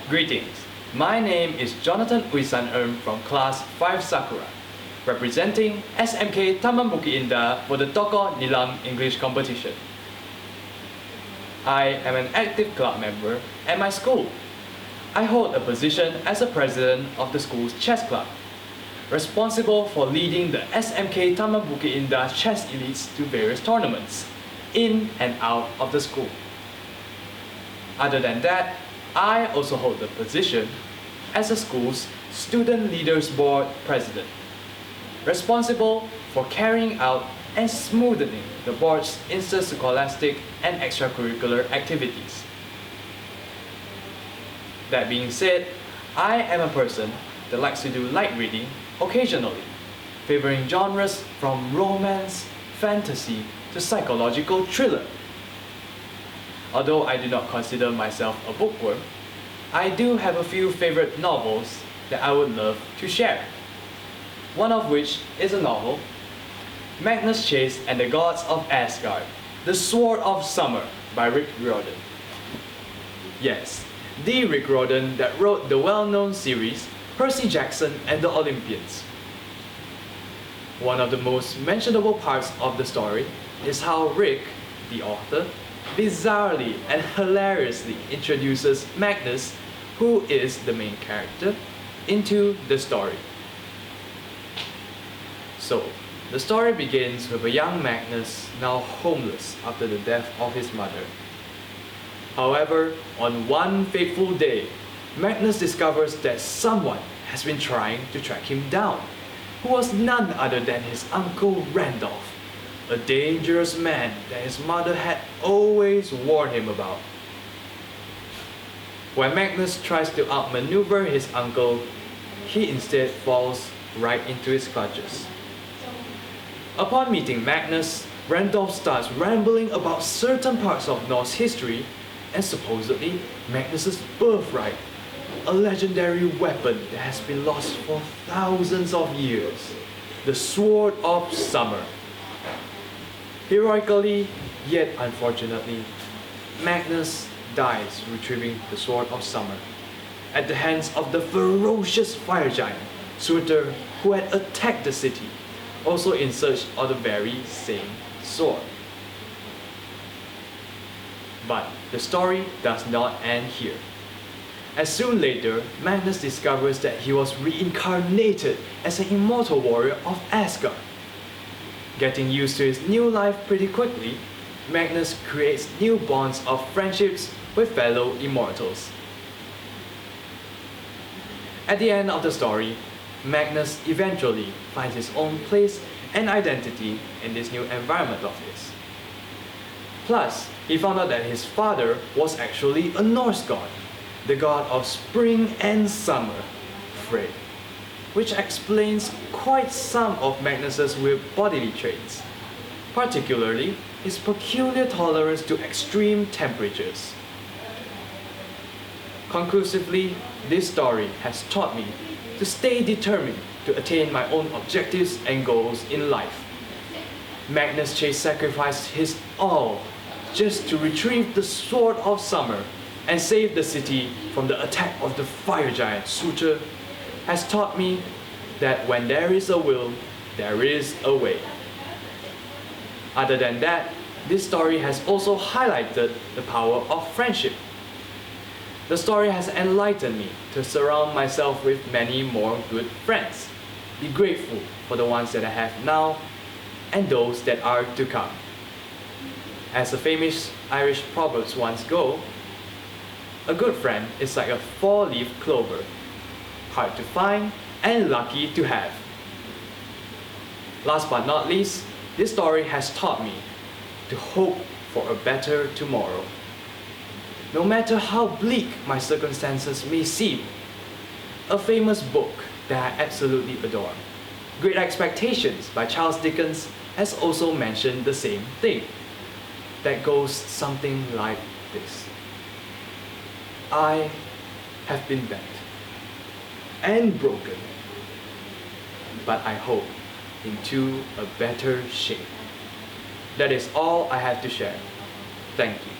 Greetings, my name is Jonathan Uisan from class 5 Sakura, representing SMK Taman Bukit Indah for the Tokoh Nilam English competition. I am an active club member at my school. I hold a position as a president of the school's chess club, responsible for leading the SMK Taman Bukit Indah chess elites to various tournaments, in and out of the school. Other than that, I also hold the position as the school's Student Leaders Board President, responsible for carrying out and smoothing the board's interscholastic and extracurricular activities. That being said, I am a person that likes to do light reading occasionally, favoring genres from romance, fantasy to psychological thriller. Although I do not consider myself a bookworm, I do have a few favorite novels that I would love to share. One of which is a novel, Magnus Chase and the Gods of Asgard, The Sword of Summer by Rick Riordan. Yes, the Rick Riordan that wrote the well-known series Percy Jackson and the Olympians. One of the most mentionable parts of the story is how Rick, the author, bizarrely and hilariously introduces Magnus, who is the main character, into the story. So, the story begins with a young Magnus now homeless after the death of his mother. However, on one fateful day, Magnus discovers that someone has been trying to track him down, who was none other than his uncle Randolph, a dangerous man that his mother had always warned him about. When Magnus tries to outmaneuver his uncle, he instead falls right into his clutches. Upon meeting Magnus, Randolph starts rambling about certain parts of Norse history and supposedly Magnus's birthright, a legendary weapon that has been lost for thousands of years, the Sword of Summer. Heroically, yet unfortunately, Magnus dies retrieving the Sword of Summer at the hands of the ferocious fire giant, Surtur, who had attacked the city, also in search of the very same sword. But the story does not end here. As soon later, Magnus discovers that he was reincarnated as an immortal warrior of Asgard. Getting used to his new life pretty quickly, Magnus creates new bonds of friendships with fellow immortals. At the end of the story, Magnus eventually finds his own place and identity in this new environment of his. Plus, he found out that his father was actually a Norse god, the god of spring and summer, Frey, which explains quite some of Magnus's weird bodily traits, particularly his peculiar tolerance to extreme temperatures. Conclusively, this story has taught me to stay determined to attain my own objectives and goals in life. Magnus Chase sacrificed his all just to retrieve the Sword of Summer and save the city from the attack of the fire giant Surtur, has taught me that when there is a will, there is a way. Other than that, this story has also highlighted the power of friendship. The story has enlightened me to surround myself with many more good friends, be grateful for the ones that I have now and those that are to come. As the famous Irish proverbs once go, a good friend is like a four-leaf clover, hard to find and lucky to have. Last but not least, this story has taught me to hope for a better tomorrow. No matter how bleak my circumstances may seem, a famous book that I absolutely adore, Great Expectations by Charles Dickens, has also mentioned the same thing. That goes something like this. I have been bent and broken, but I hope into a better shape. That is all I have to share. Thank you.